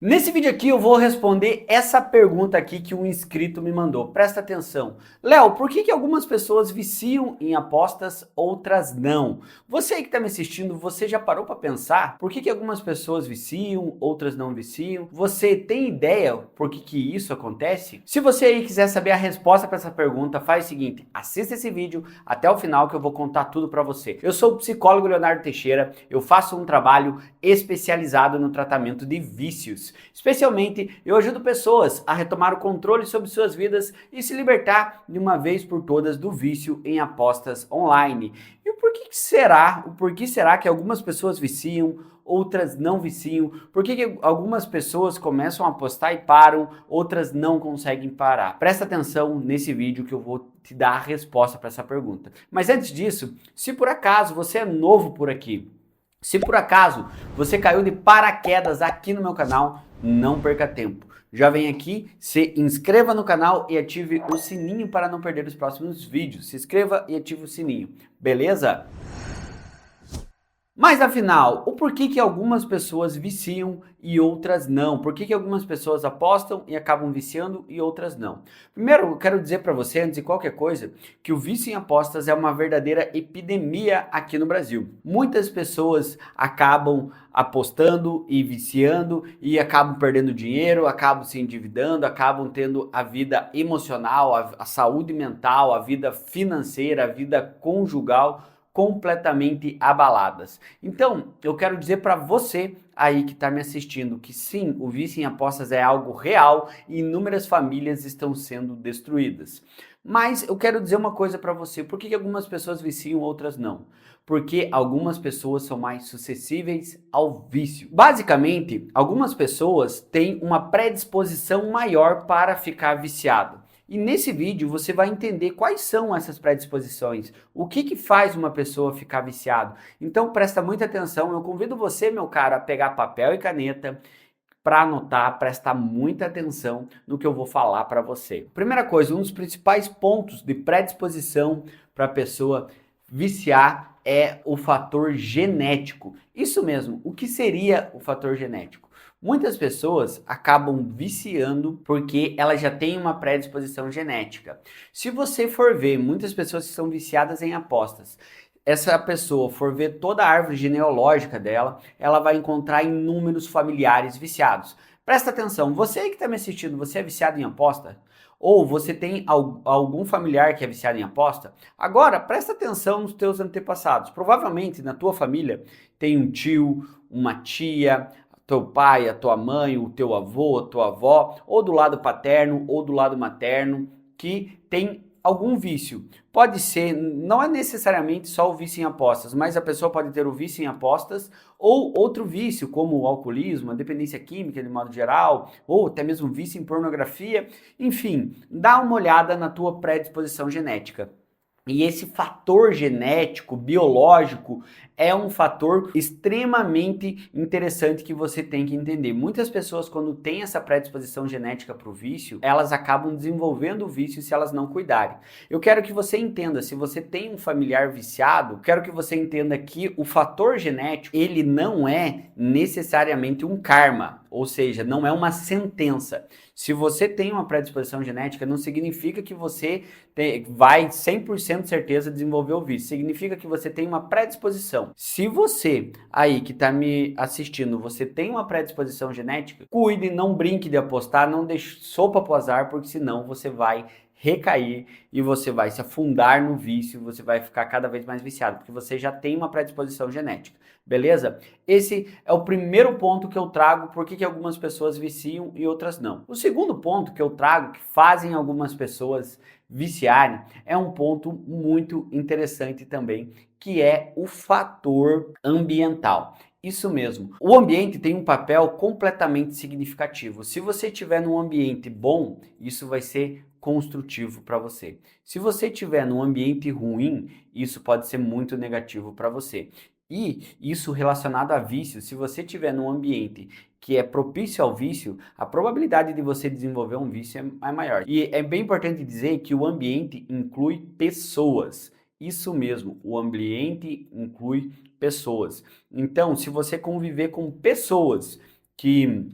Nesse vídeo aqui eu vou responder essa pergunta aqui que um inscrito me mandou. Presta atenção. Léo, por que algumas pessoas viciam em apostas, outras não? Você aí que está me assistindo, você já parou para pensar por que algumas pessoas viciam, outras não viciam? Você tem ideia por que isso acontece? Se você aí quiser saber a resposta para essa pergunta, faz o seguinte, assista esse vídeo até o final que eu vou contar tudo para você. Eu sou o psicólogo Leonardo Teixeira, eu faço um trabalho especializado no tratamento de vícios. Especialmente, eu ajudo pessoas a retomar o controle sobre suas vidas e se libertar de uma vez por todas do vício em apostas online. E o porquê será que algumas pessoas viciam, outras não viciam? Por que algumas pessoas começam a apostar e param, outras não conseguem parar? Presta atenção nesse vídeo que eu vou te dar a resposta para essa pergunta. Mas antes disso, se por acaso você é novo por aqui, se por acaso você caiu de paraquedas aqui no meu canal, não perca tempo. Já vem aqui, se inscreva no canal e ative o sininho para não perder os próximos vídeos. Se inscreva e ative o sininho, beleza? Mas afinal, o porquê que algumas pessoas viciam e outras não? Por que algumas pessoas apostam e acabam viciando e outras não? Primeiro, eu quero dizer para você, antes de qualquer coisa, que o vício em apostas é uma verdadeira epidemia aqui no Brasil. Muitas pessoas acabam apostando e viciando e acabam perdendo dinheiro, acabam se endividando, acabam tendo a vida emocional, a saúde mental, a vida financeira, a vida conjugal completamente abaladas. Então, eu quero dizer para você aí que está me assistindo que sim, o vício em apostas é algo real e inúmeras famílias estão sendo destruídas. Mas eu quero dizer uma coisa para você, por que algumas pessoas viciam, outras não? Porque algumas pessoas são mais suscetíveis ao vício. Basicamente, algumas pessoas têm uma predisposição maior para ficar viciado. E nesse vídeo você vai entender quais são essas predisposições, o que faz uma pessoa ficar viciado. Então presta muita atenção, eu convido você, meu cara, a pegar papel e caneta para anotar, prestar muita atenção no que eu vou falar para você. Primeira coisa, um dos principais pontos de predisposição para a pessoa viciar é o fator genético. Isso mesmo, o que seria o fator genético? Muitas pessoas acabam viciando porque elas já têm uma predisposição genética. Se você for ver muitas pessoas que são viciadas em apostas, essa pessoa for ver toda a árvore genealógica dela, ela vai encontrar inúmeros familiares viciados. Presta atenção, você que está me assistindo, você é viciado em aposta? Ou você tem algum familiar que é viciado em aposta? Agora, presta atenção nos teus antepassados. Provavelmente na tua família tem um tio, uma tia, teu pai, a tua mãe, o teu avô, a tua avó, ou do lado paterno ou do lado materno, que tem algum vício. Pode ser, não é necessariamente só o vício em apostas, mas a pessoa pode ter o vício em apostas ou outro vício, como o alcoolismo, a dependência química de modo geral, ou até mesmo vício em pornografia. Enfim, dá uma olhada na tua predisposição genética. E esse fator genético, biológico, é um fator extremamente interessante que você tem que entender. Muitas pessoas, quando têm essa predisposição genética para o vício, elas acabam desenvolvendo o vício se elas não cuidarem. Eu quero que você entenda, se você tem um familiar viciado, quero que você entenda que o fator genético, ele não é necessariamente um karma, ou seja, não é uma sentença. Se você tem uma predisposição genética, não significa que você vai 100% certeza desenvolver o vício. Significa que você tem uma predisposição. Se você aí que está me assistindo, você tem uma predisposição genética, cuide, não brinque de apostar, não deixe sopa pro azar, porque senão você vai recair e você vai se afundar no vício, você vai ficar cada vez mais viciado, porque você já tem uma predisposição genética, beleza? Esse é o primeiro ponto que eu trago, por que algumas pessoas viciam e outras não. O segundo ponto que eu trago, que fazem algumas pessoas viciarem, é um ponto muito interessante também, que é o fator ambiental. Isso mesmo. O ambiente tem um papel completamente significativo. Se você estiver num ambiente bom, isso vai ser construtivo para você. Se você estiver num ambiente ruim, isso pode ser muito negativo para você. E isso relacionado a vício, se você estiver num ambiente que é propício ao vício, a probabilidade de você desenvolver um vício é maior. E é bem importante dizer que o ambiente inclui pessoas. Isso mesmo, o ambiente inclui pessoas. Então, se você conviver com pessoas que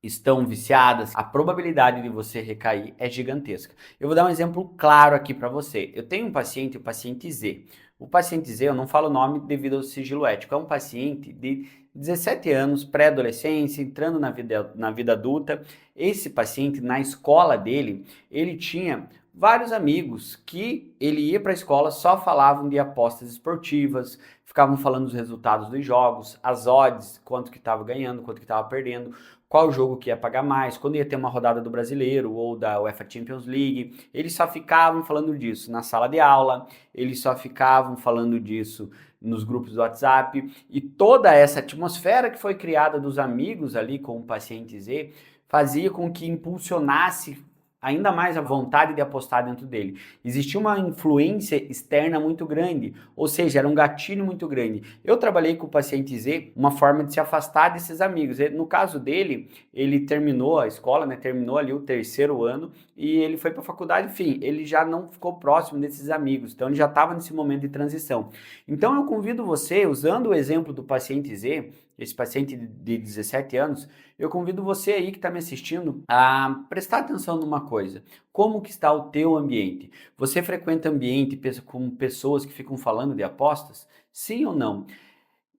estão viciadas, a probabilidade de você recair é gigantesca. Eu vou dar um exemplo claro aqui para você. Eu tenho um paciente, o paciente Z. O paciente Z, eu não falo o nome devido ao sigilo ético, é um paciente de 17 anos, pré-adolescência, entrando na vida adulta. Esse paciente, na escola dele, ele tinha vários amigos que ele ia para a escola, só falavam de apostas esportivas, ficavam falando dos resultados dos jogos, as odds, quanto que estava ganhando, quanto que estava perdendo, qual jogo que ia pagar mais, quando ia ter uma rodada do Brasileiro ou da UEFA Champions League. Eles só ficavam falando disso na sala de aula, eles só ficavam falando disso nos grupos do WhatsApp, e toda essa atmosfera que foi criada dos amigos ali com o paciente Z fazia com que impulsionasse ainda mais a vontade de apostar dentro dele. Existia uma influência externa muito grande, ou seja, era um gatilho muito grande. Eu trabalhei com o paciente Z, uma forma de se afastar desses amigos. No caso dele, ele terminou a escola, né, terminou ali o 3º ano, e ele foi para a faculdade, enfim, ele já não ficou próximo desses amigos, então ele já estava nesse momento de transição. Então eu convido você, usando o exemplo do paciente Z, esse paciente de 17 anos, eu convido você aí que está me assistindo a prestar atenção numa coisa. Como que está o teu ambiente? Você frequenta ambiente com pessoas que ficam falando de apostas? Sim ou não?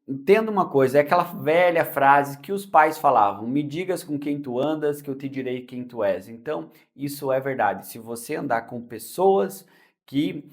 Entenda uma coisa, é aquela velha frase que os pais falavam: me digas com quem tu andas, que eu te direi quem tu és. Então, isso é verdade. Se você andar com pessoas que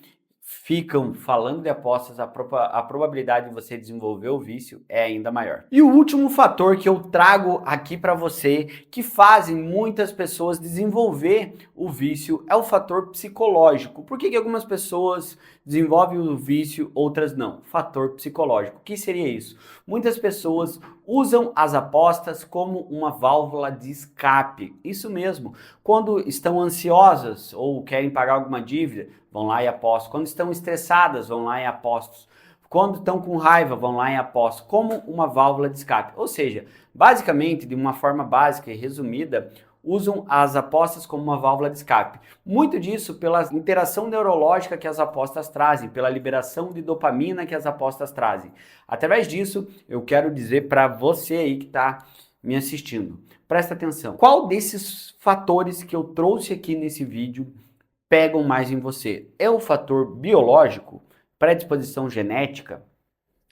ficam falando de apostas, a probabilidade de você desenvolver o vício é ainda maior. E o último fator que eu trago aqui para você, que fazem muitas pessoas desenvolver o vício, é o fator psicológico. Por que algumas pessoas desenvolvem o vício, outras não? Fator psicológico. O que seria isso? Muitas pessoas usam as apostas como uma válvula de escape. Isso mesmo. Quando estão ansiosas ou querem pagar alguma dívida, vão lá e apostam. Quando estão estressadas, vão lá e apostam. Quando estão com raiva, vão lá e apostam. Como uma válvula de escape. Ou seja, basicamente, de uma forma básica e resumida, usam as apostas como uma válvula de escape. Muito disso pela interação neurológica que as apostas trazem, pela liberação de dopamina que as apostas trazem. Através disso, eu quero dizer para você aí que está me assistindo, presta atenção. Qual desses fatores que eu trouxe aqui nesse vídeo pegam mais em você? É o fator biológico, predisposição genética,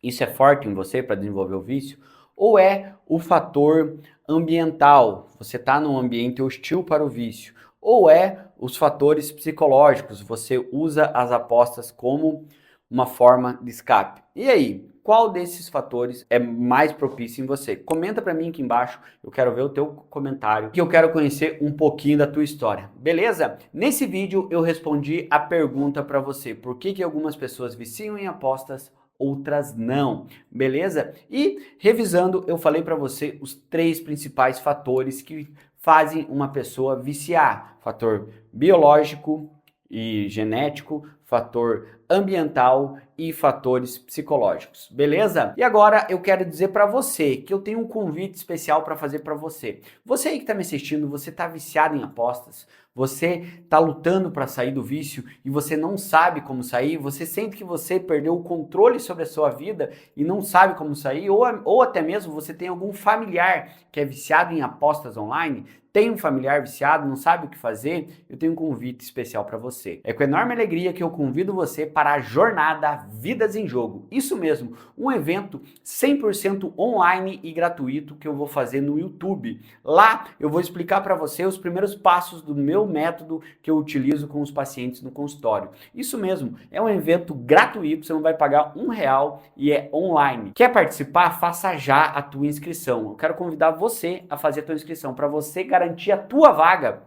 isso é forte em você para desenvolver o vício? Ou é o fator ambiental, você está num ambiente hostil para o vício? Ou é os fatores psicológicos, você usa as apostas como uma forma de escape? E aí, qual desses fatores é mais propício em você? Comenta para mim aqui embaixo, eu quero ver o teu comentário, que eu quero conhecer um pouquinho da tua história, beleza? Nesse vídeo eu respondi a pergunta para você: por que algumas pessoas viciam em apostas, outras não, beleza? E revisando, eu falei para você os 3 principais fatores que fazem uma pessoa viciar: fator biológico e genético, fator ambiental e fatores psicológicos, beleza? E agora eu quero dizer para você que eu tenho um convite especial para fazer para você. Você aí que está me assistindo, você está viciado em apostas, você está lutando para sair do vício e você não sabe como sair, você sente que você perdeu o controle sobre a sua vida e não sabe como sair, ou até mesmo você tem algum familiar que é viciado em apostas online, tem um familiar viciado, não sabe o que fazer, eu tenho um convite especial para você. É com enorme alegria que eu convido você para a jornada Vidas em Jogo. Isso mesmo, um evento 100% online e gratuito que eu vou fazer no YouTube. Lá eu vou explicar para você os primeiros passos do meu método que eu utilizo com os pacientes no consultório. Isso mesmo, é um evento gratuito, você não vai pagar R$1 e é online. Quer participar? Faça já a tua inscrição. Eu quero convidar você a fazer a tua inscrição para você garantir a tua vaga.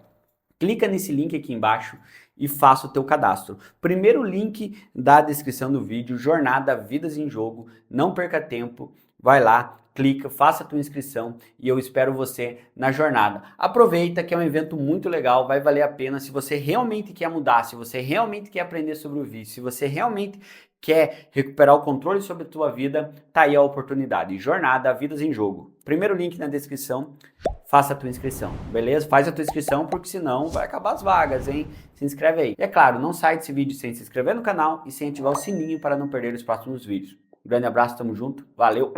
Clica nesse link aqui embaixo e faça o teu cadastro. Primeiro link da descrição do vídeo, Jornada Vidas em Jogo. Não perca tempo, vai lá, clica, faça a tua inscrição e eu espero você na jornada. Aproveita que é um evento muito legal, vai valer a pena se você realmente quer mudar, se você realmente quer aprender sobre o vício, se você realmente quer recuperar o controle sobre a tua vida, tá aí a oportunidade. Jornada Vidas em Jogo. Primeiro link na descrição, faça a tua inscrição, beleza? Faz a tua inscrição porque senão vai acabar as vagas, hein? Se inscreve aí. E é claro, não sai desse vídeo sem se inscrever no canal e sem ativar o sininho para não perder os próximos vídeos. Um grande abraço, tamo junto, valeu!